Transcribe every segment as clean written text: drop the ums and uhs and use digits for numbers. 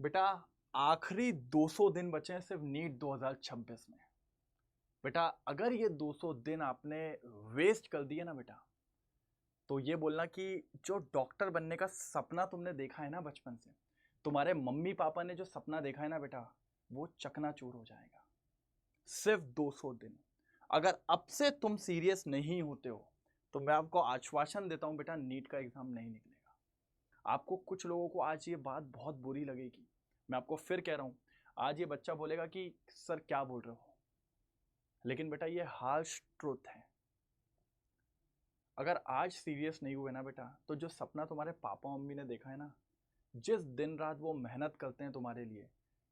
बेटा, आखिरी 200 दिन बचे हैं सिर्फ नीट 2026 में। बेटा, अगर ये 200 दिन आपने वेस्ट कर दिए ना बेटा, तो ये बोलना कि जो डॉक्टर बनने का सपना तुमने देखा है ना बचपन से, तुम्हारे मम्मी पापा ने जो सपना देखा है ना बेटा, वो चकनाचूर हो जाएगा। सिर्फ 200 दिन। अगर अब से तुम सीरियस नहीं होते हो तो मैं आपको आश्वासन देता हूं बेटा, नीट का एग्जाम नहीं निकलेगा। आपको कुछ लोगों को आज ये बात बहुत बुरी लगेगी। मैं आपको फिर कह रहा हूं, आज ये बच्चा बोलेगा कि सर क्या बोल रहे हो, लेकिन बेटा ये हार्श ट्रूथ है। अगर आज सीरियस नहीं हुए ना बेटा, तो जो सपना तुम्हारे पापा मम्मी ने देखा है ना, जिस दिन रात वो मेहनत करते हैं तुम्हारे लिए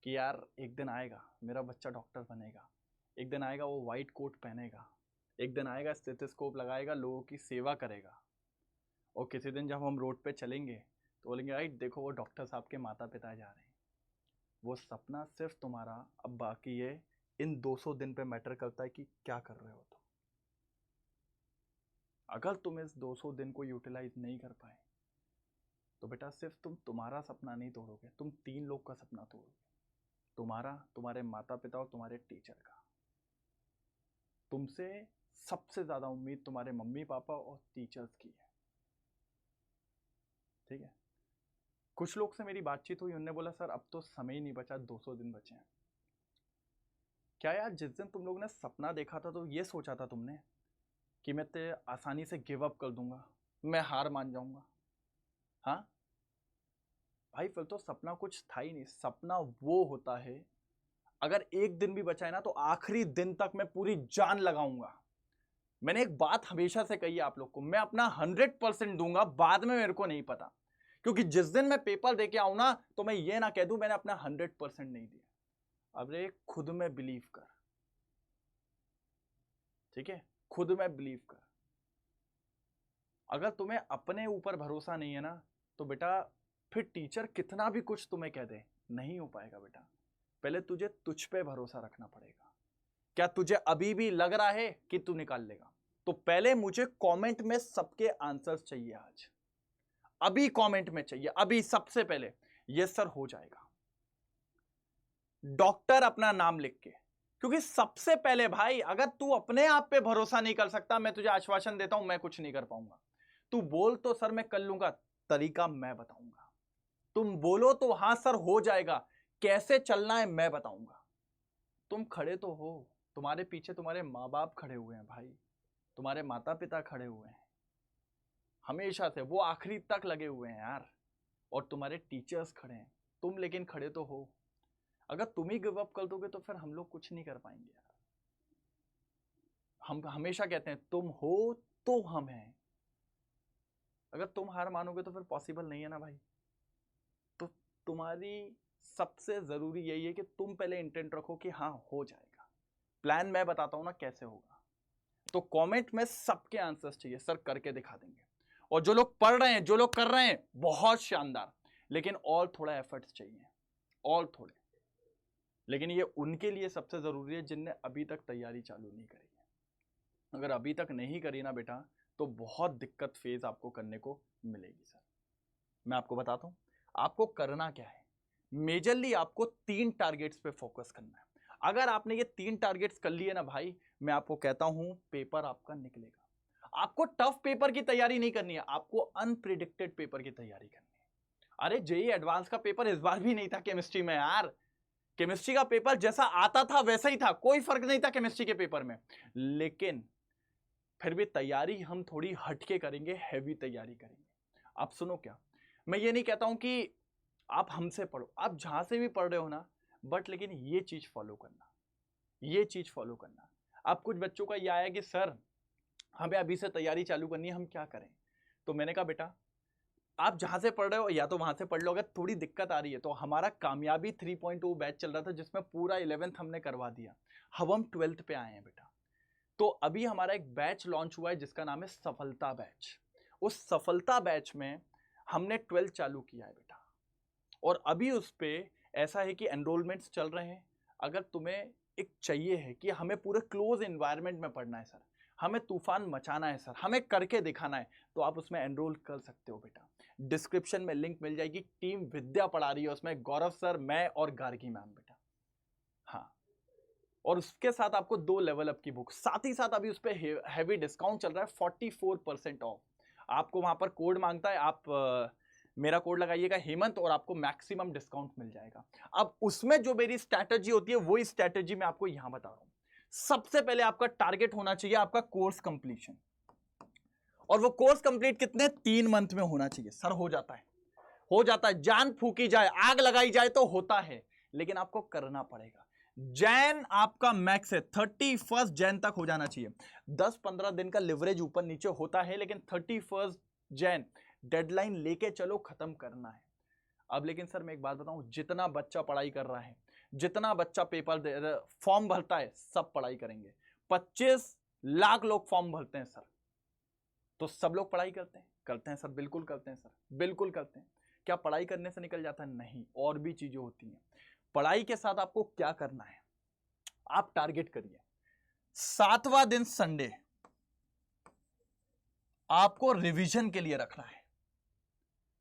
कि यार एक दिन आएगा मेरा बच्चा डॉक्टर बनेगा, एक दिन आएगा वो वाइट कोट पहनेगा, एक दिन आएगा स्टेथोस्कोप लगाएगा, लोगों की सेवा करेगा, और किसी दिन जब हम रोड पे चलेंगे तो बोलेंगे राइट देखो वो डॉक्टर साहब के माता पिता जा रहे हैं। वो सपना सिर्फ तुम्हारा। अब बाकी ये इन 200 दिन पे मैटर करता है कि क्या कर रहे हो तुम। अगर तुम इस 200 दिन को यूटिलाइज नहीं कर पाए तो बेटा सिर्फ तुम तुम्हारा सपना नहीं तोड़ोगे, तुम 3 लोग का सपना तोड़ोगे। तुम्हारा, तुम्हारे माता पिता और तुम्हारे टीचर का। तुमसे सबसे ज्यादा उम्मीद तुम्हारे मम्मी पापा और टीचर्स की है। ठीक है। कुछ लोग से मेरी बातचीत हुई, उन्होंने बोला सर अब तो समय ही नहीं बचा, 200 दिन बचे हैं। क्या यार, जिस दिन तुम लोगों ने सपना देखा था तो ये सोचा था तुमने कि मैं ते आसानी से गिव अप कर दूंगा, मैं हार मान जाऊंगा? हाँ भाई, फिर तो सपना कुछ था ही नहीं। सपना वो होता है, अगर एक दिन भी बचा है ना तो आखिरी दिन तक मैं पूरी जान लगाऊंगा। मैंने एक बात हमेशा से कही है आप लोग को, मैं अपना 100% दूंगा, बाद में मेरे को नहीं पता। क्योंकि जिस दिन मैं पेपर दे के आऊं ना, तो मैं ये ना कह दूं मैंने अपना 100% नहीं दिया। अब रे खुद में बिलीव कर। ठीक है, खुद में बिलीव कर। अगर तुम्हें अपने ऊपर भरोसा नहीं है ना, तो बेटा फिर टीचर कितना भी कुछ तुम्हें कह दे, नहीं हो पाएगा बेटा। पहले तुझे तुझ पे भरोसा रखना पड़ेगा। क्या तुझे अभी भी लग रहा है कि तू निकाल लेगा? तो पहले मुझे कमेंट में सबके आंसर्स चाहिए आज। अभी कमेंट में चाहिए, अभी सबसे पहले यस सर हो जाएगा, डॉक्टर अपना नाम लिख के। क्योंकि सबसे पहले भाई, अगर तू अपने आप पे भरोसा नहीं कर सकता, मैं तुझे आश्वासन देता हूं मैं कुछ नहीं कर पाऊंगा। तू बोल तो सर मैं कर लूंगा, तरीका मैं बताऊंगा। तुम बोलो तो हाँ सर हो जाएगा, कैसे चलना है मैं बताऊंगा। तुम खड़े तो हो, तुम्हारे पीछे तुम्हारे माँ बाप खड़े हुए हैं भाई, तुम्हारे माता पिता खड़े हुए हैं, हमेशा से वो आखिरी तक लगे हुए हैं यार, और तुम्हारे टीचर्स खड़े हैं। तुम लेकिन खड़े तो हो। अगर तुम ही गिव अप कर दोगे तो फिर हम लोग कुछ नहीं कर पाएंगे यार। हम हमेशा कहते हैं तुम हो तो हम हैं। अगर तुम हार मानोगे तो फिर पॉसिबल नहीं है ना भाई। तो तुम्हारी सबसे जरूरी यही है कि तुम पहले इंटेंट रखो कि हाँ हो जाएगा। प्लान मैं बताता हूं ना कैसे होगा। तो कमेंट में सबके आंसर्स चाहिए, सर करके दिखा देंगे। और जो लोग पढ़ रहे हैं, जो लोग कर रहे हैं, बहुत शानदार, लेकिन और थोड़ा एफर्ट्स चाहिए, और थोड़े। लेकिन ये उनके लिए सबसे जरूरी है जिनने अभी तक तैयारी चालू नहीं करी है। अगर अभी तक नहीं करी ना बेटा, तो बहुत दिक्कत फेज आपको करने को मिलेगी सर। मैं आपको बताता हूं आपको करना क्या है। मेजरली आपको 3 टारगेट्स पे फोकस करना है। अगर आपने ये 3 टारगेट्स कर लिए ना भाई, मैं आपको कहता हूं पेपर आपका निकलेगा। आपको टफ पेपर की तैयारी नहीं करनी है, आपको अनप्रिडिक्टेड पेपर की तैयारी करनी है। अरे जेई एडवांस का पेपर इस बार भी नहीं था केमिस्ट्री में यार। केमिस्ट्री का पेपर जैसा आता था वैसा ही था, कोई फर्क नहीं था केमिस्ट्री के पेपर में। लेकिन फिर भी तैयारी हम थोड़ी हटके करेंगे, हैवी तैयारी करेंगे। आप सुनो क्या, मैं ये नहीं कहता हूं कि आप हमसे पढ़ो, आप जहां से भी पढ़ रहे हो ना, बट लेकिन ये चीज फॉलो करना, ये चीज फॉलो करना। आप कुछ बच्चों का ये आया कि सर हमें अभी से तैयारी चालू करनी है, हम क्या करें? तो मैंने कहा बेटा आप जहां से पढ़ रहे हो या तो वहां से पढ़ लो। अगर थोड़ी दिक्कत आ रही है तो हमारा कामयाबी 3.0 बैच चल रहा था जिसमें पूरा 11th हमने करवा दिया। अब हम 12th पे आए हैं बेटा। तो अभी हमारा एक बैच लॉन्च हुआ है जिसका नाम है सफलता बैच। उस सफलता बैच में हमने 12th चालू किया है बेटा, और अभी उस पे ऐसा है कि एनरोलमेंट्स चल रहे हैं। अगर तुम्हें एक चाहिए है कि हमें पूरे क्लोज एनवायरनमेंट में पढ़ना है सर, हमें तूफान मचाना है सर, हमें करके दिखाना है, तो आप उसमें एनरोल कर सकते हो बेटा। डिस्क्रिप्शन में लिंक मिल जाएगी। टीम विद्या पढ़ा रही है उसमें, गौरव सर, मैं और गार्गी मैम बेटा। हाँ, और उसके साथ आपको 2 लेवल अप की बुक, साथ ही साथ अभी उस पर हैवी डिस्काउंट चल रहा है, 44% ऑफ। आपको वहां पर कोड मांगता है, आप मेरा कोड लगाइएगा हेमंत और आपको मैक्सिमम डिस्काउंट मिल जाएगा। अब उसमें जो मेरी स्ट्रैटेजी होती है वही स्ट्रैटेजी मैं आपको यहां बता रहा हूं। सबसे पहले आपका टारगेट होना चाहिए आपका कोर्स कंप्लीशन, और वो कोर्स कंप्लीट कितने 3 मंथ में होना चाहिए। सर हो जाता है, हो जाता है, जान फूकी जाए, आग लगाई जाए तो होता है, लेकिन आपको करना पड़ेगा। जैन आपका मैक्स है, 31 जैन तक हो जाना चाहिए। 10-15 दिन का लिवरेज ऊपर नीचे होता है, लेकिन 31 जैन डेडलाइन लेके चलो, खत्म करना है। अब लेकिन सर मैं एक बात बताऊं, जितना बच्चा पढ़ाई कर रहा है, जितना बच्चा पेपर दे फॉर्म भरता है, सब पढ़ाई करेंगे। 25 लाख लोग फॉर्म भरते हैं सर, तो सब लोग पढ़ाई करते हैं? करते हैं सर, बिल्कुल करते हैं सर, बिल्कुल करते हैं। क्या पढ़ाई करने से निकल जाता है? नहीं, और भी चीजें होती हैं। पढ़ाई के साथ आपको क्या करना है, आप टारगेट करिए। 7वां दिन संडे आपको रिवीजन के लिए रखना है,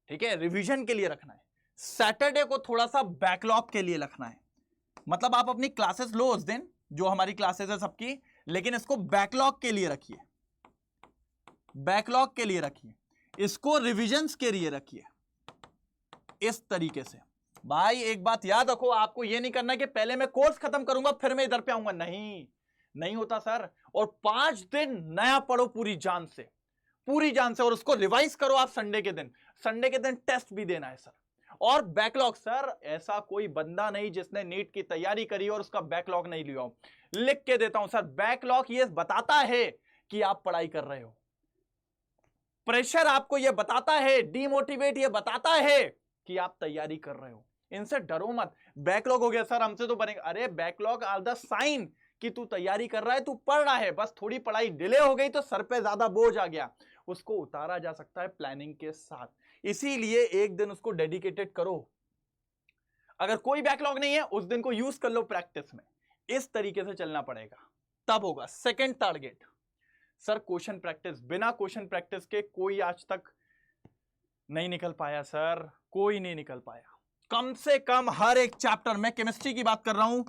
ठीक है, रिवीजन के लिए रखना है। सैटरडे को थोड़ा सा बैकलॉग के लिए रखना है, मतलब आप अपनी क्लासेस लो उस दिन, जो हमारी क्लासेस है सबकी, लेकिन इसको बैकलॉग के लिए रखिए, बैकलॉग के लिए रखिए, इसको रिविजन्स के लिए रखिए, इस तरीके से। भाई एक बात याद रखो, आपको यह नहीं करना कि पहले मैं कोर्स खत्म करूंगा फिर मैं इधर पे आऊंगा, नहीं, नहीं होता सर। और 5 दिन नया पढ़ो पूरी जान से, पूरी जान से, और उसको रिवाइज करो आप संडे के दिन। संडे के दिन टेस्ट भी देना है सर। और बैकलॉग सर, ऐसा कोई बंदा नहीं जिसने नीट की तैयारी करी और उसका बैकलॉग नहीं लिया हो। लिख के देता हूं सर, बैकलॉग ये बताता है कि आप पढ़ाई कर रहे हो, प्रेशर आपको यह बताता है, डीमोटिवेट ये बताता है कि आप तैयारी कर रहे हो। इनसे डरो मत। बैकलॉग हो गया सर, हमसे तो बनेगा, अरे बैकलॉग आर द साइन कि तू तैयारी कर रहा है, तू पढ़ रहा है, बस थोड़ी पढ़ाई डिले हो गई तो सर पे ज्यादा बोझ आ गया, उसको उतारा जा सकता है प्लानिंग के साथ। इसीलिए एक दिन उसको डेडिकेटेड करो। अगर कोई बैकलॉग नहीं है उस दिन को यूज कर लो प्रैक्टिस में, इस तरीके से चलना पड़ेगा, तब होगा। Second target sir, question practice. बिना क्वेश्चन प्रैक्टिस के कोई आज तक नहीं निकल पाया सर, कोई नहीं निकल पाया। कम से कम हर एक चैप्टर में, केमिस्ट्री की बात कर रहा हूं,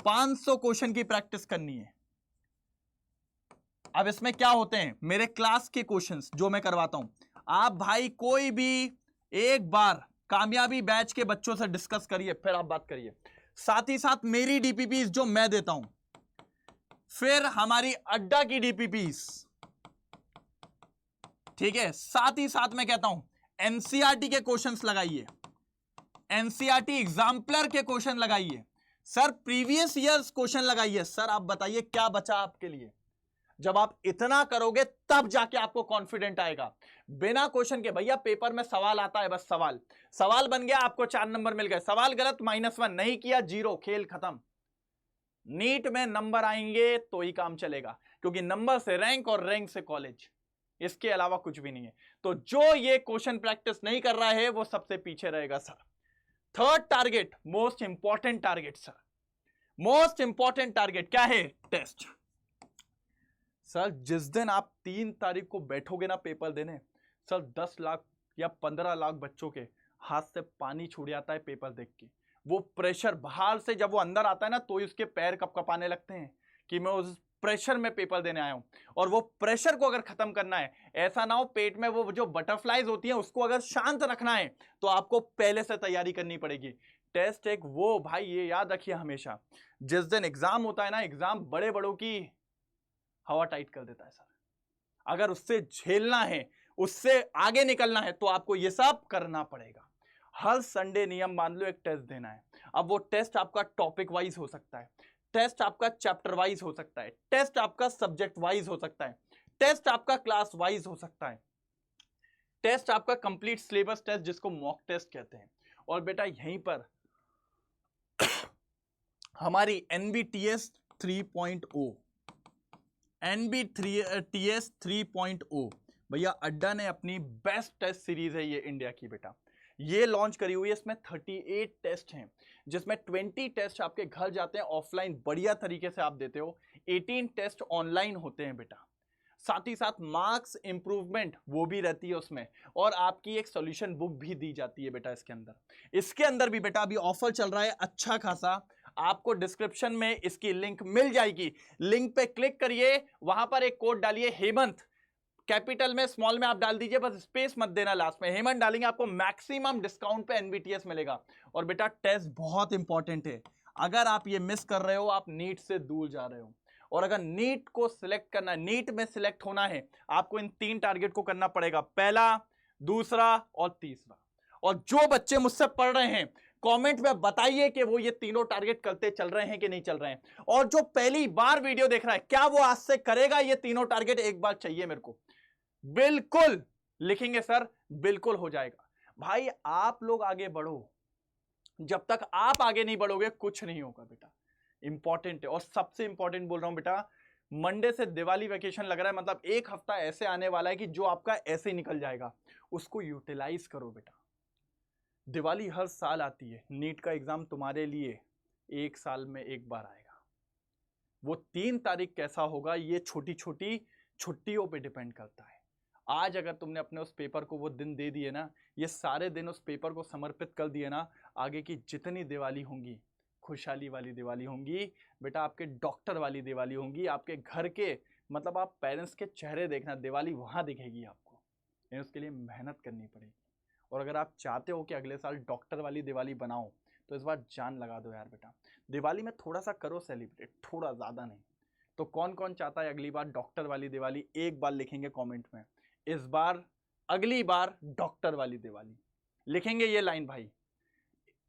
500 क्वेश्चन की प्रैक्टिस करनी है। अब इसमें क्या होते हैं, मेरे क्लास के क्वेश्चंस जो मैं करवाता हूं, आप भाई कोई भी एक बार कामयाबी बैच के बच्चों से डिस्कस करिए, फिर आप बात करिए। साथ ही साथ मेरी डीपीपीस जो मैं देता हूं, फिर हमारी अड्डा की डीपीपीस, ठीक है। साथ ही साथ मैं कहता हूं एनसीईआरटी के क्वेश्चंस लगाइए, एनसीईआरटी एग्जाम्पलर के क्वेश्चन लगाइए सर, प्रीवियस ईयर्स क्वेश्चन लगाइए। सर आप बताइए क्या बचा आपके लिए? जब आप इतना करोगे तब जाके आपको कॉन्फिडेंट आएगा। बिना क्वेश्चन के भैया पेपर में सवाल आता है, बस सवाल, सवाल बन गया, आपको 4 नंबर मिल गए, सवाल गलत -1, नहीं किया 0, खेल खत्म। नीट में नंबर आएंगे तो ही काम चलेगा, क्योंकि नंबर से रैंक और रैंक से कॉलेज, इसके अलावा कुछ भी नहीं है। तो जो ये क्वेश्चन प्रैक्टिस नहीं कर रहा है वो सबसे पीछे रहेगा sir. Third target, most important target sir, most important target क्या है? टेस्ट। सर जिस दिन आप 3 तारीख को बैठोगे ना पेपर देने, सर 10 लाख या 15 लाख बच्चों के हाथ से पानी छूट जाता है पेपर देख के। वो प्रेशर बाहर से जब वो अंदर आता है ना, तो ही उसके पैर कपकपाने लगते हैं कि मैं उस प्रेशर में पेपर देने आया हूं। और वो प्रेशर को अगर खत्म करना है, ऐसा ना हो पेट में वो जो बटरफ्लाइज होती हैं उसको अगर शांत रखना है, तो आपको पहले से तैयारी करनी पड़ेगी। टेस्ट एक वो, भाई ये याद रखिए हमेशा, जिस दिन एग्जाम होता है ना, एग्जाम बड़े बड़ों की हवा टाइट कर देता है सर। अगर उससे झेलना है, उससे आगे निकलना है, तो आपको ये सब करना पड़ेगा। हर संडे नियम मान लो एक टेस्ट देना है। अब वो टेस्ट आपका टॉपिक वाइज हो सकता है, टेस्ट आपका चैप्टर वाइज हो सकता है, टेस्ट आपका सब्जेक्ट वाइज हो सकता है, टेस्ट आपका क्लास वाइज हो सकता है, टेस्ट आपका कंप्लीट सिलेबस टेस्ट जिसको मॉक टेस्ट कहते हैं। और बेटा यहीं पर हमारी NBTS 3.0, NBTS 3.0 भैया अड्डा ने अपनी बेस्ट टेस्ट सीरीज है ये इंडिया की बेटा, ये लॉन्च करी हुई है। इसमें 38 टेस्ट हैं, जिसमें 20 टेस्ट आपके घर जाते हैं ऑफलाइन, बढ़िया तरीके से आप देते हो, 18 टेस्ट ऑनलाइन होते हैं बेटा। साथ ही साथ मार्क्स इंप्रूवमेंट वो भी रहती है उसमें, और आपकी एक सॉल्यूशन बुक भी दी जाती है बेटा इसके अंदर भी बेटा अभी ऑफर चल रहा है अच्छा खासा। आपको डिस्क्रिप्शन में इसकी लिंक मिल जाएगी, लिंक पे क्लिक करिए, वहां पर एक कोड डालिए हेमंत, कैपिटल में स्मॉल में आप डाल दीजिए, बस स्पेस मत देना लास्ट में, हेमंत डालेंगे आपको मैक्सिमम डिस्काउंट पे एनबीटीएस मिलेगा। और बेटा टेस्ट बहुत इंपॉर्टेंट है, अगर आप ये मिस कर रहे हो आप नीट से दूर जा रहे हो। और अगर नीट को सिलेक्ट करना, नीट में सिलेक्ट होना है, आपको इन 3 टारगेट को करना पड़ेगा, पहला, दूसरा और तीसरा। और जो बच्चे मुझसे पढ़ रहे हैं कमेंट में बताइए कि वो ये तीनों टारगेट करते चल रहे हैं कि नहीं चल रहे हैं। और जो पहली बार वीडियो देख रहा है, क्या वो आज से करेगा ये तीनों टारगेट? एक बार चाहिए मेरे को। बिल्कुल लिखेंगे सर, बिल्कुल हो जाएगा। भाई आप लोग आगे बढ़ो, जब तक आप आगे नहीं बढ़ोगे कुछ नहीं होगा बेटा। इंपॉर्टेंट है, और सबसे इंपॉर्टेंट बोल रहा हूं बेटा, मंडे से दिवाली वेकेशन लग रहा है, मतलब एक हफ्ता ऐसे आने वाला है कि जो आपका ऐसे ही निकल जाएगा, उसको यूटिलाइज करो बेटा। दिवाली हर साल आती है, नीट का एग्जाम तुम्हारे लिए 1 साल में एक बार आएगा। वो 3 तारीख कैसा होगा ये छोटी छोटी छुट्टियों पे डिपेंड करता है। आज अगर तुमने अपने उस पेपर को वो दिन दे दिए ना, ये सारे दिन उस पेपर को समर्पित कर दिए ना, आगे की जितनी दिवाली होंगी खुशहाली वाली दिवाली होंगी बेटा, आपके डॉक्टर वाली दिवाली होंगी, आपके घर के मतलब आप पेरेंट्स के चेहरे देखना, दिवाली वहां दिखेगी आपको। लेकिन उसके लिए मेहनत करनी पड़ेगी। और अगर आप चाहते हो कि अगले साल डॉक्टर वाली दिवाली बनाओ तो इस बार जान लगा दो यार बेटा, दिवाली में थोड़ा सा करो सेलिब्रेट, थोड़ा ज़्यादा नहीं। तो कौन कौन चाहता है अगली बार डॉक्टर वाली दिवाली? एक बार लिखेंगे कमेंट में, इस बार अगली बार डॉक्टर वाली दिवाली, लिखेंगे ये लाइन भाई,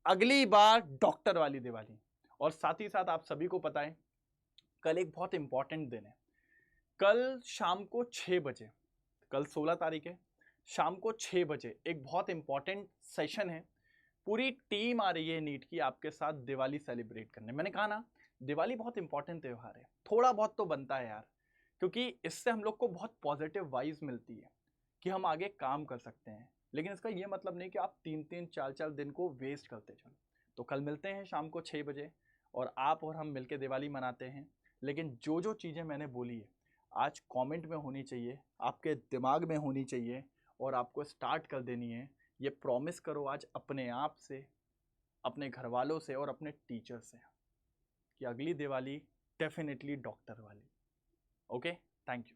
अगली बार डॉक्टर वाली दिवाली। और साथ ही साथ आप सभी को पता है कल एक बहुत इंपॉर्टेंट दिन है, कल शाम को 6 बजे, कल 16 तारीख है, शाम को 6 बजे एक बहुत इंपॉर्टेंट सेशन है, पूरी टीम आ रही है नीट की आपके साथ दिवाली सेलिब्रेट करने। मैंने कहा ना दिवाली बहुत इंपॉर्टेंट त्यौहार है, थोड़ा बहुत तो बनता है यार, क्योंकि इससे हम लोग को बहुत पॉजिटिव वाइब्स मिलती है कि हम आगे काम कर सकते हैं। लेकिन इसका ये मतलब नहीं कि आप 3-3 4-4 दिन को वेस्ट करते चलो। तो कल मिलते हैं शाम को 6 बजे, और आप और हम मिलके दिवाली मनाते हैं। लेकिन जो जो चीज़ें मैंने बोली है आज कमेंट में होनी चाहिए, आपके दिमाग में होनी चाहिए, और आपको स्टार्ट कर देनी है। ये प्रॉमिस करो आज अपने आप से, अपने घर वालों से और अपने टीचर से कि अगली दिवाली डेफिनेटली डॉक्टर वाली। Okay, thank you.